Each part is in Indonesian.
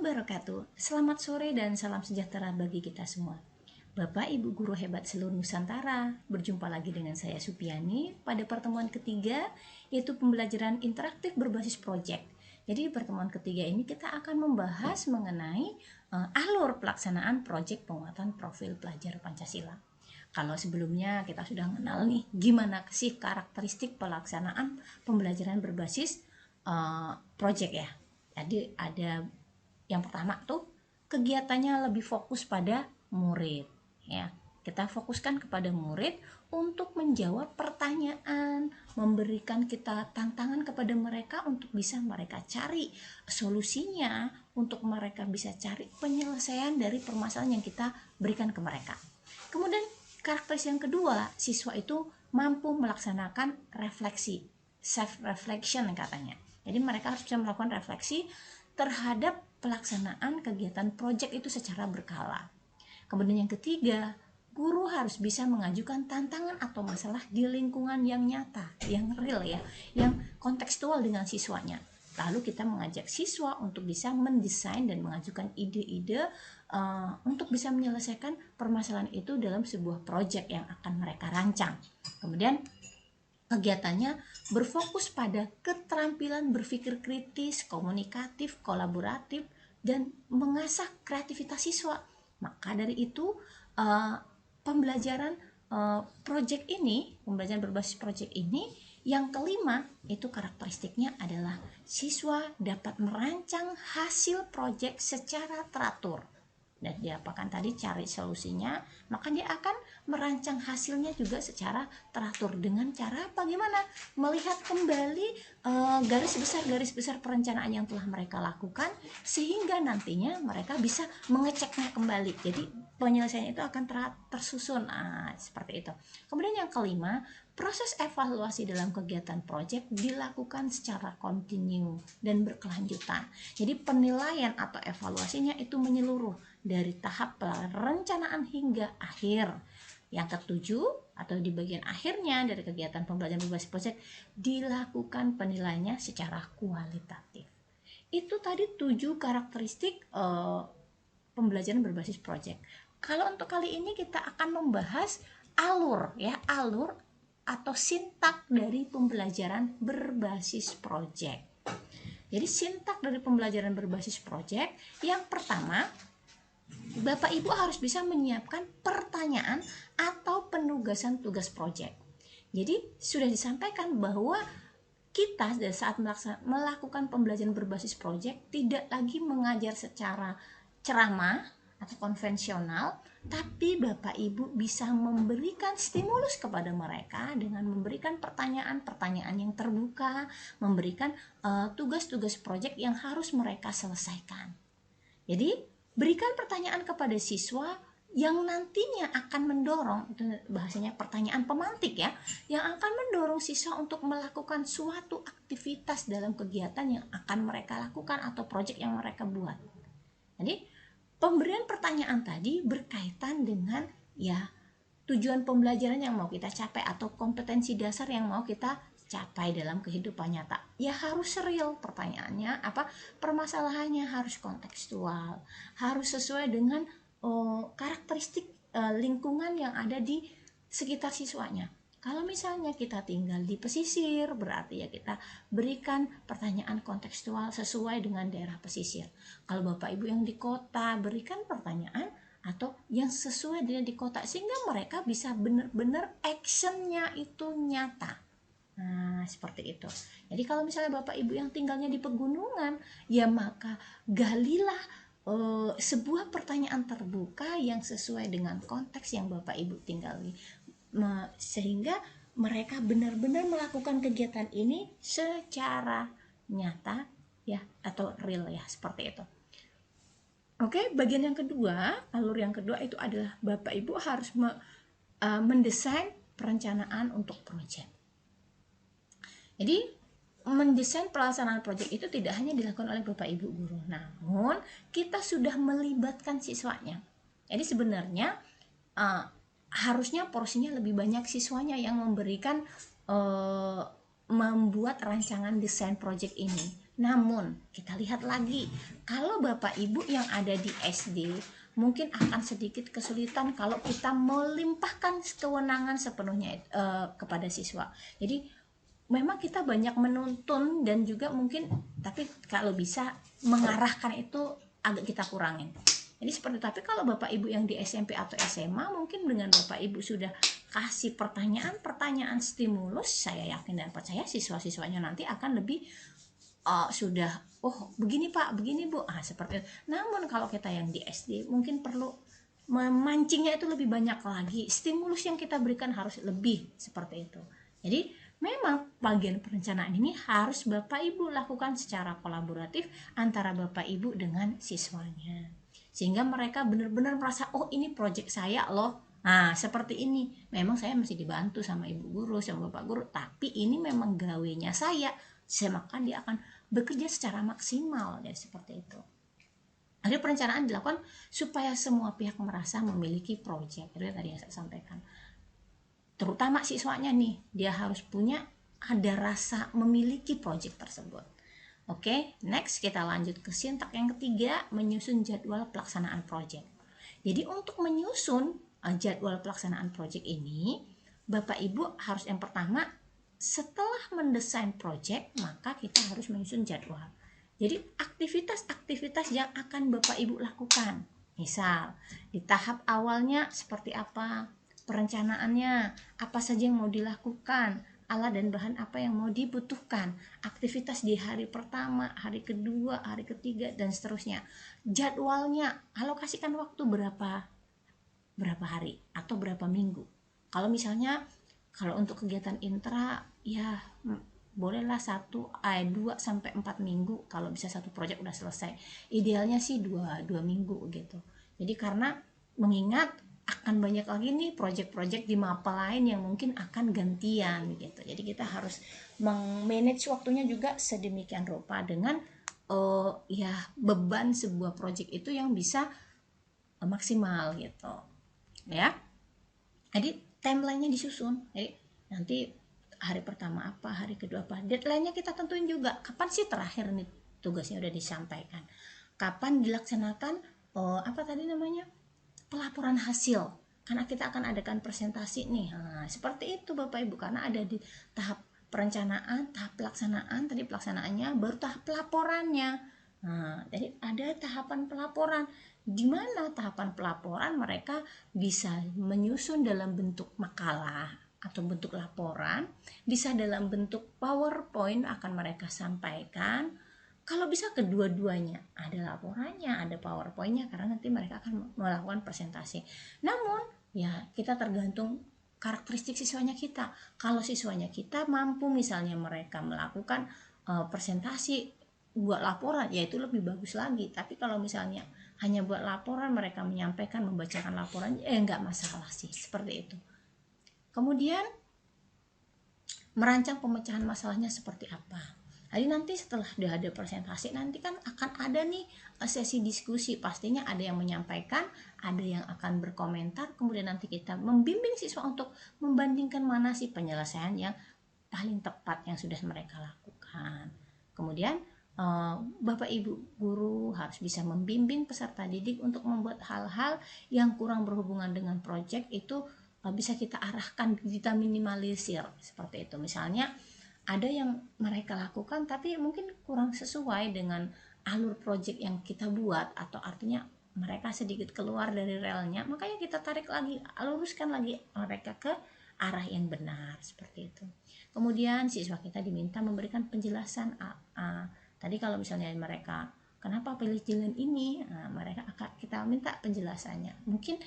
wabarakatuh. Selamat sore dan salam sejahtera bagi kita semua. Bapak Ibu guru hebat seluruh Nusantara, berjumpa lagi dengan saya Supiani pada pertemuan ketiga, yaitu pembelajaran interaktif berbasis proyek. Jadi di pertemuan ketiga ini kita akan membahas mengenai alur pelaksanaan proyek penguatan profil pelajar Pancasila. Kalau sebelumnya kita sudah mengenal nih gimana sih karakteristik pelaksanaan pembelajaran berbasis proyek ya. Jadi ada yang pertama tuh kegiatannya lebih fokus pada murid ya. Kita fokuskan kepada murid untuk menjawab pertanyaan, memberikan kita tantangan kepada mereka untuk bisa mereka cari solusinya, untuk mereka bisa cari penyelesaian dari permasalahan yang kita berikan ke mereka. Kemudian karakteristik yang kedua, siswa itu mampu melaksanakan refleksi, self reflection katanya. Jadi mereka harus bisa melakukan refleksi terhadap pelaksanaan kegiatan proyek itu secara berkala. Kemudian yang ketiga, guru harus bisa mengajukan tantangan atau masalah di lingkungan yang nyata, yang real ya, yang kontekstual dengan siswanya. Lalu kita mengajak siswa untuk bisa mendesain dan mengajukan ide-ide untuk bisa menyelesaikan permasalahan itu dalam sebuah proyek yang akan mereka rancang. Kemudian kegiatannya berfokus pada keterampilan berpikir kritis, komunikatif, kolaboratif, dan mengasah kreativitas siswa. Maka dari itu pembelajaran proyek ini, pembelajaran berbasis proyek ini, yang kelima itu karakteristiknya adalah siswa dapat merancang hasil proyek secara teratur. Dan dia akan tadi cari solusinya, maka dia akan merancang hasilnya juga secara teratur dengan cara bagaimana melihat kembali garis besar perencanaan yang telah mereka lakukan, sehingga nantinya mereka bisa mengeceknya kembali. Jadi penyelesaian itu akan tersusun seperti itu. Kemudian yang kelima, proses evaluasi dalam kegiatan proyek dilakukan secara kontinu dan berkelanjutan. Jadi penilaian atau evaluasinya itu menyeluruh dari tahap perencanaan hingga akhir. Yang ketujuh, atau di bagian akhirnya dari kegiatan pembelajaran berbasis proyek, dilakukan penilaiannya secara kualitatif. Itu tadi 7 karakteristik pembelajaran berbasis proyek. Kalau untuk kali ini kita akan membahas alur atau sintak dari pembelajaran berbasis proyek. Jadi sintak dari pembelajaran berbasis proyek, yang pertama, Bapak Ibu harus bisa menyiapkan pertanyaan atau penugasan tugas proyek. Jadi sudah disampaikan bahwa kita saat melakukan pembelajaran berbasis proyek tidak lagi mengajar secara ceramah atau konvensional, tapi Bapak Ibu bisa memberikan stimulus kepada mereka dengan memberikan pertanyaan-pertanyaan yang terbuka, memberikan tugas-tugas proyek yang harus mereka selesaikan. Jadi berikan pertanyaan kepada siswa yang nantinya akan mendorong, itu bahasanya pertanyaan pemantik ya, yang akan mendorong siswa untuk melakukan suatu aktivitas dalam kegiatan yang akan mereka lakukan atau proyek yang mereka buat. Jadi pemberian pertanyaan tadi berkaitan dengan ya tujuan pembelajaran yang mau kita capai atau kompetensi dasar yang mau kita capai dalam kehidupan nyata. Ya harus real pertanyaannya, permasalahannya harus kontekstual, harus sesuai dengan karakteristik lingkungan yang ada di sekitar siswanya. Kalau misalnya kita tinggal di pesisir, berarti ya kita berikan pertanyaan kontekstual sesuai dengan daerah pesisir. Kalau Bapak Ibu yang di kota, berikan pertanyaan atau yang sesuai dengan di kota, sehingga mereka bisa benar-benar actionnya itu nyata. Nah, seperti itu. Jadi kalau misalnya Bapak Ibu yang tinggalnya di pegunungan, ya maka galilah sebuah pertanyaan terbuka yang sesuai dengan konteks yang Bapak Ibu tinggali, sehingga mereka benar-benar melakukan kegiatan ini secara nyata ya, atau real ya, seperti itu. Oke, bagian yang kedua, alur yang kedua itu adalah Bapak Ibu harus mendesain perencanaan untuk proyek. Jadi mendesain pelaksanaan proyek itu tidak hanya dilakukan oleh Bapak Ibu guru, namun kita sudah melibatkan siswanya. Jadi sebenarnya harusnya porsinya lebih banyak siswanya yang memberikan membuat rancangan desain proyek ini. Namun kita lihat lagi, kalau Bapak Ibu yang ada di SD mungkin akan sedikit kesulitan kalau kita melimpahkan kewenangan sepenuhnya kepada siswa. Jadi memang kita banyak menuntun dan juga mungkin, tapi kalau bisa mengarahkan itu agak kita kurangin. Jadi seperti, tapi kalau Bapak Ibu yang di SMP atau SMA, mungkin dengan Bapak Ibu sudah kasih pertanyaan-pertanyaan stimulus, saya yakin dan percaya siswa-siswanya nanti akan lebih sudah, oh begini Pak, begini Bu, seperti itu. Namun kalau kita yang di SD mungkin perlu memancingnya itu lebih banyak lagi, stimulus yang kita berikan harus lebih seperti itu. Jadi memang bagian perencanaan ini harus Bapak Ibu lakukan secara kolaboratif antara Bapak Ibu dengan siswanya, sehingga mereka benar-benar merasa, oh ini proyek saya loh. Nah seperti ini, memang saya masih dibantu sama ibu guru, sama bapak guru, tapi ini memang gawenya saya, maka dia akan bekerja secara maksimal. Jadi seperti itu. Jadi perencanaan dilakukan supaya semua pihak merasa memiliki proyek. Itu tadi yang saya sampaikan. Terutama siswanya nih, dia harus punya ada rasa memiliki proyek tersebut. Oke, next kita lanjut ke sintak yang ketiga, menyusun jadwal pelaksanaan proyek. Jadi untuk menyusun jadwal pelaksanaan proyek ini, Bapak Ibu harus yang pertama, setelah mendesain proyek, maka kita harus menyusun jadwal. Jadi aktivitas-aktivitas yang akan Bapak Ibu lakukan. Misal, di tahap awalnya seperti apa, perencanaannya, apa saja yang mau dilakukan, alat dan bahan apa yang mau dibutuhkan, aktivitas di hari pertama, hari kedua, hari ketiga, dan seterusnya. Jadwalnya, alokasikan waktu berapa hari atau berapa minggu. Kalau misalnya kalau untuk kegiatan intra ya bolehlah 2 sampai 4 minggu, kalau bisa satu proyek udah selesai. Idealnya sih 2 minggu gitu. Jadi karena mengingat akan banyak lagi nih proyek-proyek di mapel lain yang mungkin akan gantian gitu. Jadi kita harus manage waktunya juga sedemikian rupa dengan ya beban sebuah proyek itu yang bisa maksimal gitu. Ya. Jadi timelinenya disusun. Jadi nanti hari pertama apa, hari kedua apa, deadline-nya kita tentuin juga. Kapan sih terakhir nih tugasnya udah disampaikan? Kapan dilaksanakan apa tadi namanya? Pelaporan hasil, karena kita akan adakan presentasi nih. Seperti itu Bapak Ibu, karena ada di tahap perencanaan, tahap pelaksanaan, tadi pelaksanaannya, baru tahap pelaporannya. Jadi ada tahapan pelaporan, di mana tahapan pelaporan mereka bisa menyusun dalam bentuk makalah atau bentuk laporan, bisa dalam bentuk PowerPoint akan mereka sampaikan. Kalau bisa kedua-duanya, ada laporannya, ada PowerPoint-nya, karena nanti mereka akan melakukan presentasi. Namun, ya kita tergantung karakteristik siswanya kita. Kalau siswanya kita mampu misalnya mereka melakukan presentasi buat laporan, ya itu lebih bagus lagi. Tapi kalau misalnya hanya buat laporan, mereka menyampaikan, membacakan laporan, enggak masalah sih, seperti itu. Kemudian, merancang pemecahan masalahnya seperti apa. Jadi nanti setelah udah ada presentasi, nanti kan akan ada nih sesi diskusi. Pastinya ada yang menyampaikan, ada yang akan berkomentar, kemudian nanti kita membimbing siswa untuk membandingkan mana sih penyelesaian yang paling tepat yang sudah mereka lakukan. Kemudian Bapak Ibu guru harus bisa membimbing peserta didik untuk membuat hal-hal yang kurang berhubungan dengan proyek itu bisa kita arahkan, kita minimalisir seperti itu. Misalnya ada yang mereka lakukan tapi mungkin kurang sesuai dengan alur proyek yang kita buat, atau artinya mereka sedikit keluar dari relnya, makanya kita tarik lagi, luruskan lagi mereka ke arah yang benar, seperti itu. Kemudian siswa kita diminta memberikan penjelasan tadi kalau misalnya mereka kenapa pilih jalan ini, mereka akan kita minta penjelasannya. Mungkin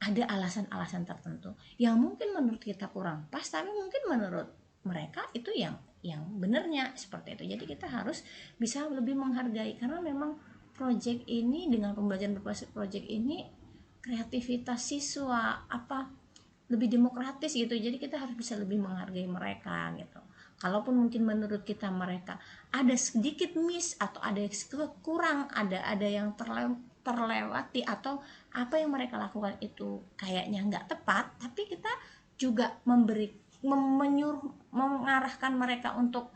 ada alasan-alasan tertentu yang mungkin menurut kita kurang pas, tapi mungkin menurut mereka itu yang benernya, seperti itu. Jadi kita harus bisa lebih menghargai, karena memang proyek ini, dengan pembelajaran berbasis proyek ini, kreativitas siswa lebih demokratis gitu. Jadi kita harus bisa lebih menghargai mereka gitu. Kalaupun mungkin menurut kita mereka ada sedikit miss atau ada yang kurang, ada yang terlewati, atau apa yang mereka lakukan itu kayaknya nggak tepat, tapi kita juga mengarahkan mereka untuk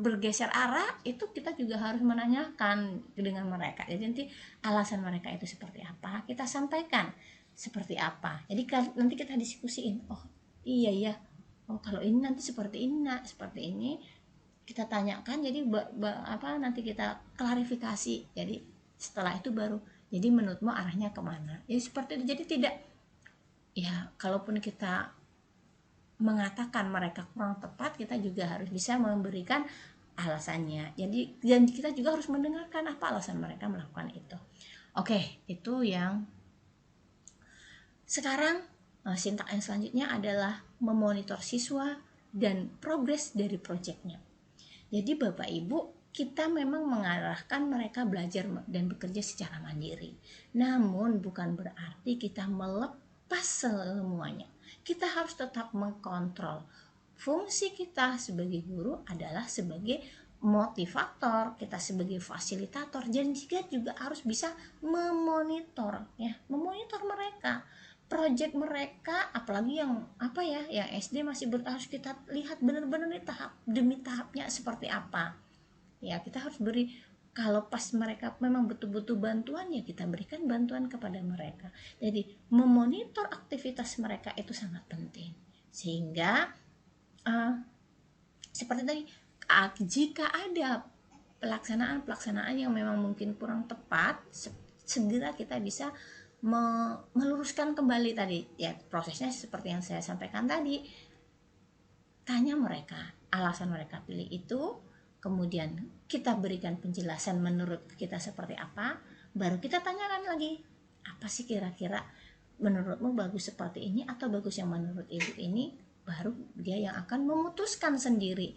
bergeser arah, itu kita juga harus menanyakan dengan mereka. Jadi nanti alasan mereka itu seperti apa, kita sampaikan seperti apa. Jadi nanti kita diskusiin, oh iya ya, oh kalau ini nanti seperti ini, nak seperti ini, kita tanyakan. Jadi nanti kita klarifikasi. Jadi setelah itu baru, jadi menurutmu arahnya kemana, ya seperti itu. Jadi tidak, ya kalaupun kita mengatakan mereka kurang tepat, kita juga harus bisa memberikan alasannya. Jadi dan kita juga harus mendengarkan apa alasan mereka melakukan itu. Oke, itu yang sekarang. Sintak yang selanjutnya adalah memonitor siswa dan progres dari proyeknya. Jadi Bapak Ibu, kita memang mengarahkan mereka belajar dan bekerja secara mandiri. Namun bukan berarti kita melepas semuanya. Kita harus tetap mengkontrol. Fungsi kita sebagai guru adalah sebagai motivator, kita sebagai fasilitator, dan juga harus bisa memonitor, ya, memonitor mereka, proyek mereka, apalagi yang yang SD masih harus kita lihat benar-benar tahap demi tahapnya seperti apa. Ya, kita harus beri, kalau pas mereka memang betul-betul bantuan, ya kita berikan bantuan kepada mereka. Jadi memonitor aktivitas mereka itu sangat penting. Sehingga seperti tadi, jika ada pelaksanaan yang memang mungkin kurang tepat, segera kita bisa meluruskan kembali tadi, ya prosesnya seperti yang saya sampaikan tadi. Tanya mereka alasan mereka pilih itu, kemudian kita berikan penjelasan menurut kita seperti apa, baru kita tanyakan lagi, apa sih kira-kira menurutmu bagus seperti ini atau bagus yang menurut ibu ini, baru dia yang akan memutuskan sendiri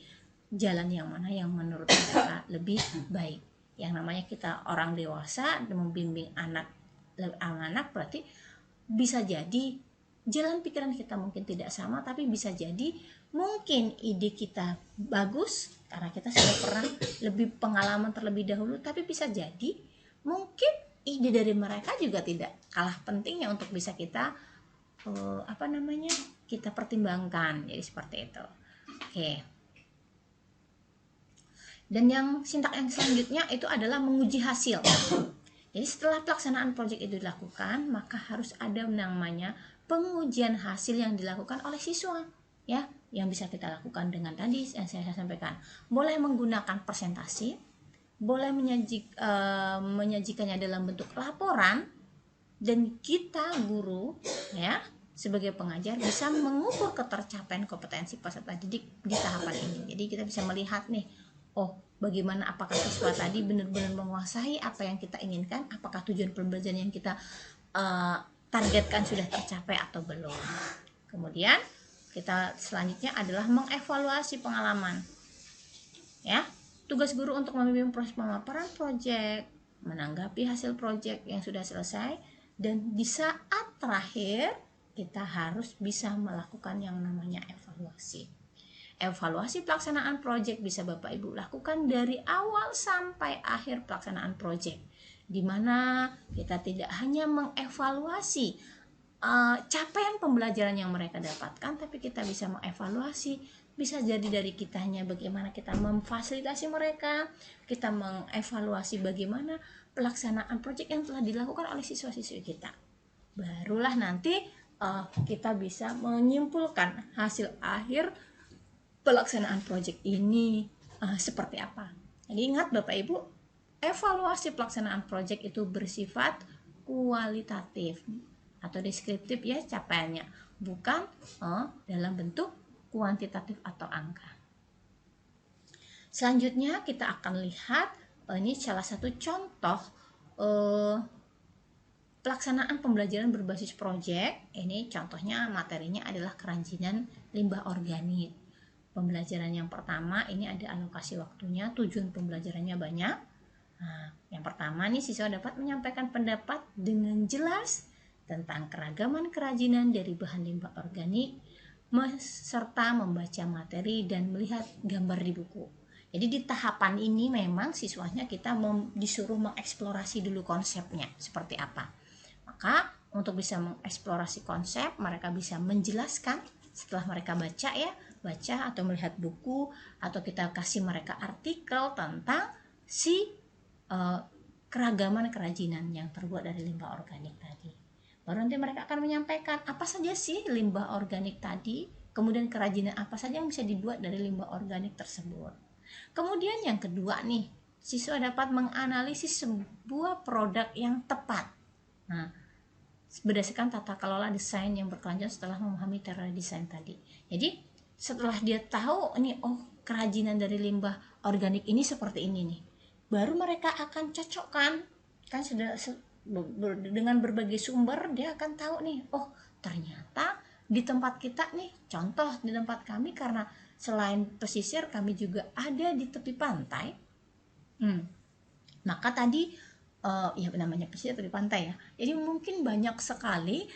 jalan yang mana yang menurut mereka lebih baik. Yang namanya kita orang dewasa membimbing anak berarti bisa jadi jalan pikiran kita mungkin tidak sama, tapi bisa jadi mungkin ide kita bagus karena kita sudah pernah lebih pengalaman terlebih dahulu, tapi bisa jadi mungkin ide dari mereka juga tidak kalah pentingnya untuk bisa kita kita pertimbangkan. Jadi seperti itu. Oke. Dan yang sintak yang selanjutnya itu adalah menguji hasil. Jadi setelah pelaksanaan proyek itu dilakukan, maka harus ada namanya pengujian hasil yang dilakukan oleh siswa, ya, yang bisa kita lakukan dengan tadi yang saya sampaikan. Boleh menggunakan presentasi, boleh menyajikannya dalam bentuk laporan, dan kita guru, ya, sebagai pengajar bisa mengukur ketercapaian kompetensi peserta didik di tahapan ini. Jadi kita bisa melihat nih, oh bagaimana, apakah siswa tadi benar-benar menguasai apa yang kita inginkan, apakah tujuan pembelajaran yang kita targetkan sudah tercapai atau belum. Kemudian kita selanjutnya adalah mengevaluasi pengalaman, ya. Tugas guru untuk membimbing proses pemaparan proyek, menanggapi hasil proyek yang sudah selesai, dan di saat terakhir kita harus bisa melakukan yang namanya evaluasi. Evaluasi pelaksanaan proyek bisa Bapak Ibu lakukan dari awal sampai akhir pelaksanaan proyek, di mana kita tidak hanya mengevaluasi capaian pembelajaran yang mereka dapatkan, tapi kita bisa mengevaluasi, bisa jadi dari kitanya bagaimana kita memfasilitasi mereka, kita mengevaluasi bagaimana pelaksanaan proyek yang telah dilakukan oleh siswa-siswi kita. Barulah nanti kita bisa menyimpulkan hasil akhir pelaksanaan proyek ini seperti apa. Jadi ingat Bapak Ibu, evaluasi pelaksanaan proyek itu bersifat kualitatif atau deskriptif, ya, capaiannya, bukan dalam bentuk kuantitatif atau angka. Selanjutnya kita akan lihat ini salah satu contoh pelaksanaan pembelajaran berbasis proyek. Ini contohnya, materinya adalah kerajinan limbah organik. Pembelajaran yang pertama ini ada alokasi waktunya, tujuan pembelajarannya banyak. Nah, yang pertama nih, siswa dapat menyampaikan pendapat dengan jelas tentang keragaman kerajinan dari bahan limbah organik, serta membaca materi dan melihat gambar di buku. Jadi di tahapan ini memang siswanya kita disuruh mengeksplorasi dulu konsepnya seperti apa. Maka untuk bisa mengeksplorasi konsep, mereka bisa menjelaskan setelah mereka baca, ya, baca atau melihat buku, atau kita kasih mereka artikel tentang si keragaman kerajinan yang terbuat dari limbah organik tadi. Baru nanti mereka akan menyampaikan apa saja sih limbah organik tadi, kemudian kerajinan apa saja yang bisa dibuat dari limbah organik tersebut. Kemudian yang kedua nih, siswa dapat menganalisis sebuah produk yang tepat. Nah, berdasarkan tata kelola desain yang berkelanjutan setelah memahami teori desain tadi. Jadi setelah dia tahu ini, oh kerajinan dari limbah organik ini seperti ini nih, baru mereka akan cocokkan kan, sudah dengan berbagai sumber dia akan tahu nih, oh ternyata di tempat kita nih, contoh di tempat kami karena selain pesisir kami juga ada di tepi pantai. Maka tadi ya namanya pesisir tepi pantai ya, jadi mungkin banyak sekali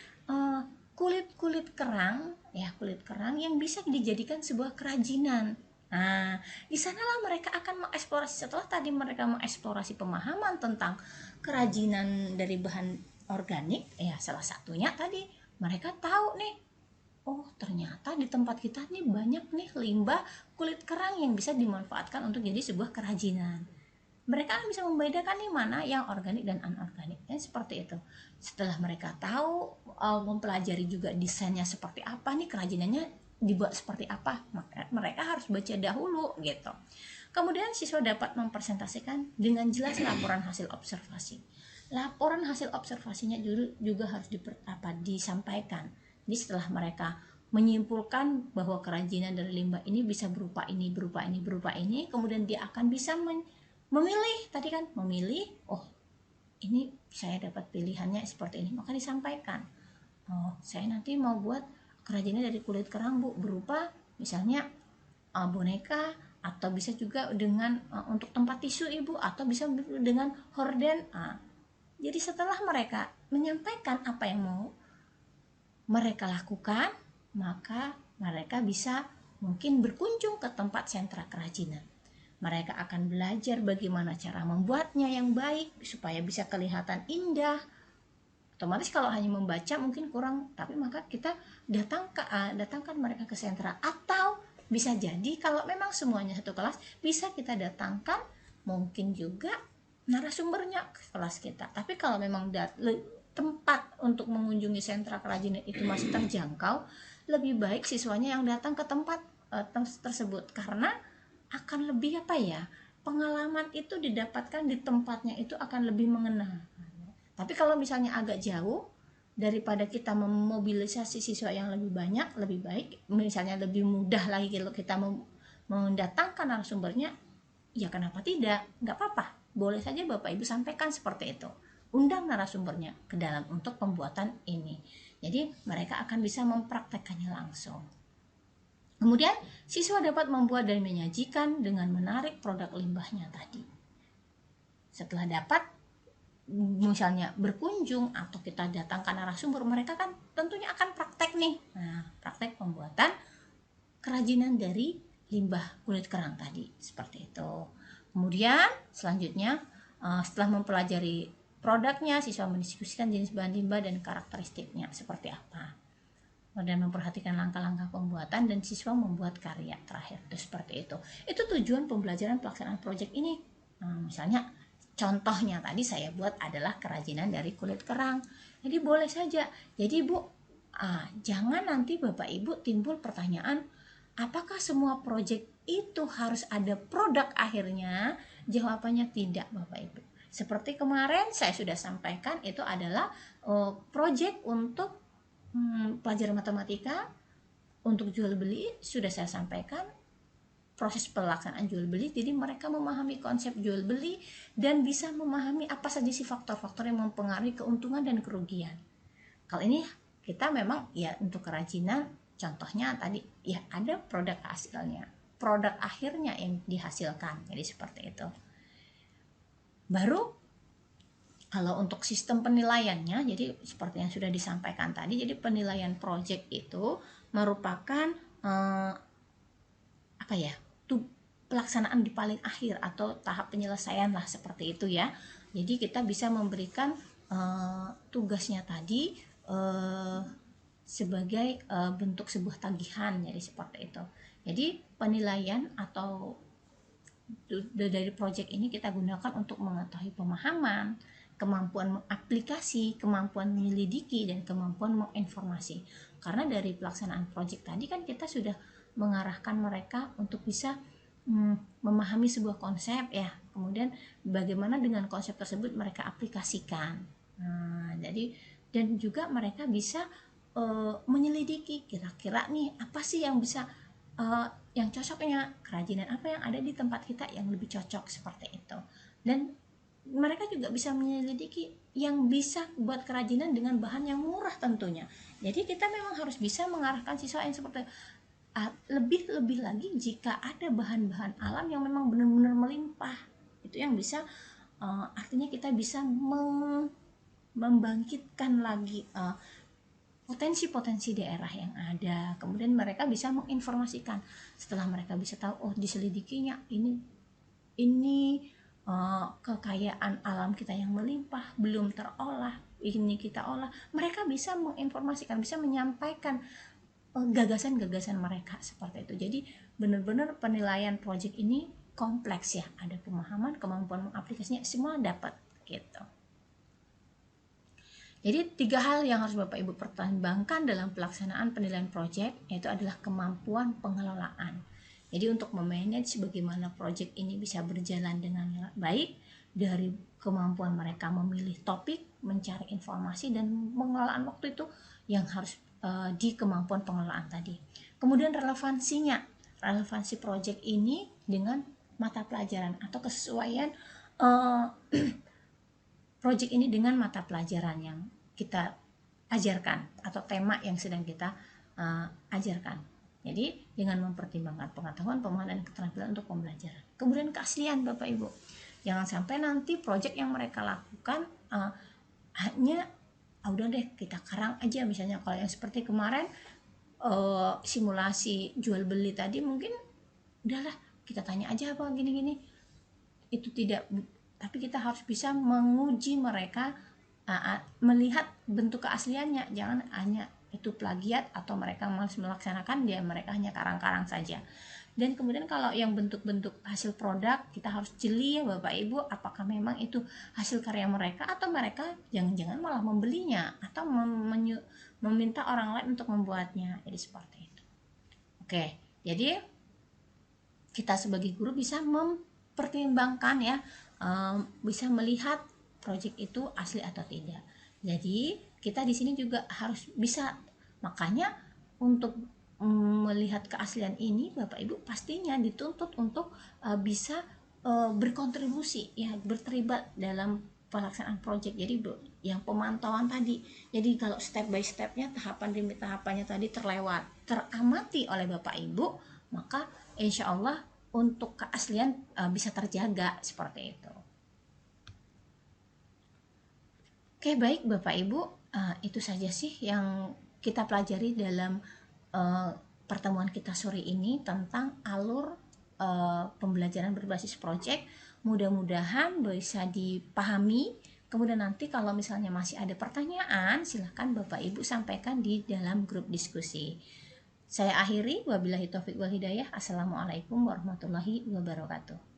kulit kerang ya, kulit kerang yang bisa dijadikan sebuah kerajinan. Nah, di sanalah mereka akan mengeksplorasi. Setelah tadi mereka mengeksplorasi pemahaman tentang kerajinan dari bahan organik, ya salah satunya tadi mereka tahu nih, oh ternyata di tempat kita nih banyak nih limbah kulit kerang yang bisa dimanfaatkan untuk jadi sebuah kerajinan. Mereka bisa membedakan nih mana yang organik dan anorganik, dan seperti itu. Setelah mereka tahu, mempelajari juga desainnya seperti apa nih, kerajinannya dibuat seperti apa, maka mereka harus baca dahulu gitu. Kemudian siswa dapat mempresentasikan dengan jelas laporan hasil observasi. Laporan hasil observasinya juga harus disampaikan. Jadi setelah mereka menyimpulkan bahwa kerajinan dari limbah ini bisa berupa ini, kemudian dia akan bisa memilih tadi kan, memilih, oh ini saya dapat pilihannya seperti ini, maka disampaikan, oh saya nanti mau buat kerajinan dari kulit kerang Bu, berupa misalnya boneka, atau bisa juga dengan untuk tempat tisu Ibu, atau bisa dengan horden. Jadi setelah mereka menyampaikan apa yang mau mereka lakukan, maka mereka bisa mungkin berkunjung ke tempat sentra kerajinan. Mereka akan belajar bagaimana cara membuatnya yang baik supaya bisa kelihatan indah. Otomatis kalau hanya membaca mungkin kurang, tapi maka kita datangkan mereka ke sentra, atau bisa jadi kalau memang semuanya satu kelas, bisa kita datangkan mungkin juga narasumbernya ke kelas kita. Tapi kalau memang tempat untuk mengunjungi sentra kerajinan itu masih terjangkau, lebih baik siswanya yang datang ke tempat tersebut, karena akan lebih pengalaman itu didapatkan di tempatnya itu akan lebih mengena. Tapi kalau misalnya agak jauh, daripada kita memobilisasi siswa yang lebih banyak, lebih baik misalnya lebih mudah lagi kalau kita mendatangkan narasumbernya, ya kenapa tidak, nggak apa-apa, boleh saja Bapak Ibu sampaikan seperti itu, undang narasumbernya ke dalam untuk pembuatan ini. Jadi mereka akan bisa mempraktekkannya langsung. Kemudian siswa dapat membuat dan menyajikan dengan menarik produk limbahnya tadi. Setelah dapat misalnya berkunjung atau kita datangkan narasumber, mereka kan tentunya akan praktek nih. Nah, praktek pembuatan kerajinan dari limbah kulit kerang tadi, seperti itu. Kemudian selanjutnya setelah mempelajari produknya, siswa mendiskusikan jenis bahan limbah dan karakteristiknya seperti apa, dan memperhatikan langkah-langkah pembuatan, dan siswa membuat karya terakhir. Itu seperti itu. Itu tujuan pembelajaran pelaksanaan proyek ini. Misalnya contohnya tadi saya buat adalah kerajinan dari kulit kerang. Jadi boleh saja. Jadi Bu, jangan nanti Bapak Ibu timbul pertanyaan, apakah semua proyek itu harus ada produk akhirnya? Jawabannya tidak Bapak Ibu. Seperti kemarin saya sudah sampaikan, itu adalah proyek untuk pelajaran matematika untuk jual beli, sudah saya sampaikan proses pelaksanaan jual beli. Jadi mereka memahami konsep jual beli dan bisa memahami apa saja sih faktor-faktor yang mempengaruhi keuntungan dan kerugian. Kalau ini kita memang ya untuk kerajinan, contohnya tadi ya ada produk hasilnya, produk akhirnya yang dihasilkan. Jadi seperti itu. Baru kalau untuk sistem penilaiannya, jadi seperti yang sudah disampaikan tadi, jadi penilaian proyek itu merupakan pelaksanaan di paling akhir atau tahap penyelesaian lah, seperti itu ya. Jadi kita bisa memberikan tugasnya tadi sebagai bentuk sebuah tagihan, jadi seperti itu. Jadi penilaian atau dari project ini kita gunakan untuk mengetahui pemahaman, kemampuan mengaplikasi, kemampuan menyelidiki, dan kemampuan menginformasi. Karena dari pelaksanaan project tadi kan kita sudah mengarahkan mereka untuk bisa memahami sebuah konsep ya, kemudian bagaimana dengan konsep tersebut mereka aplikasikan. Nah, jadi dan juga mereka bisa menyelidiki kira-kira nih apa sih yang bisa yang cocoknya, kerajinan apa yang ada di tempat kita yang lebih cocok seperti itu. Dan mereka juga bisa menyelidiki yang bisa buat kerajinan dengan bahan yang murah tentunya. Jadi kita memang harus bisa mengarahkan siswa yang seperti lebih lagi jika ada bahan-bahan alam yang memang benar-benar melimpah, itu yang bisa artinya kita bisa membangkitkan lagi potensi-potensi daerah yang ada. Kemudian mereka bisa menginformasikan setelah mereka bisa tahu, oh diselidikinya ini kekayaan alam kita yang melimpah belum terolah, ini kita olah. Mereka bisa menginformasikan, bisa menyampaikan gagasan-gagasan mereka seperti itu. Jadi benar-benar penilaian project ini kompleks ya, ada pemahaman, kemampuan mengaplikasinya, semua dapat gitu. Jadi 3 hal yang harus Bapak Ibu pertimbangkan dalam pelaksanaan penilaian project, yaitu adalah kemampuan pengelolaan. Jadi untuk memanage bagaimana project ini bisa berjalan dengan baik, dari kemampuan mereka memilih topik, mencari informasi, dan pengelolaan waktu itu yang harus di kemampuan pengelolaan tadi. Kemudian relevansi project ini dengan mata pelajaran atau kesesuaian project ini dengan mata pelajaran yang kita ajarkan atau tema yang sedang kita ajarkan. Jadi dengan mempertimbangkan pengetahuan, pemahaman, dan keterampilan untuk pembelajaran. Kemudian keaslian Bapak Ibu, jangan sampai nanti project yang mereka lakukan hanya udah deh kita karang aja. Misalnya kalau yang seperti kemarin simulasi jual beli tadi, mungkin udahlah kita tanya aja apa gini-gini, itu tidak, tapi kita harus bisa menguji mereka, melihat bentuk keasliannya. Jangan hanya itu plagiat atau mereka malas melaksanakan, dia mereka hanya karang-karang saja. Dan kemudian kalau yang bentuk-bentuk hasil produk, kita harus jeli ya Bapak Ibu, apakah memang itu hasil karya mereka atau mereka jangan-jangan malah membelinya atau meminta orang lain untuk membuatnya. Jadi seperti itu. Oke, jadi kita sebagai guru bisa mempertimbangkan ya, bisa melihat proyek itu asli atau tidak. Jadi kita di sini juga harus bisa, makanya untuk melihat keaslian ini Bapak Ibu pastinya dituntut untuk bisa berkontribusi ya, berterlibat dalam pelaksanaan proyek. Jadi yang pemantauan tadi, jadi kalau step by stepnya, tahapan demi tahapannya tadi teramati oleh Bapak Ibu, maka insya Allah untuk keaslian bisa terjaga seperti itu. Oke, baik Bapak Ibu, itu saja sih yang kita pelajari dalam pertemuan kita sore ini tentang alur pembelajaran berbasis proyek. Mudah-mudahan bisa dipahami. Kemudian nanti kalau misalnya masih ada pertanyaan, silahkan Bapak Ibu sampaikan di dalam grup diskusi. Saya akhiri, wabillahi taufiq wal hidayah. Assalamualaikum warahmatullahi wabarakatuh.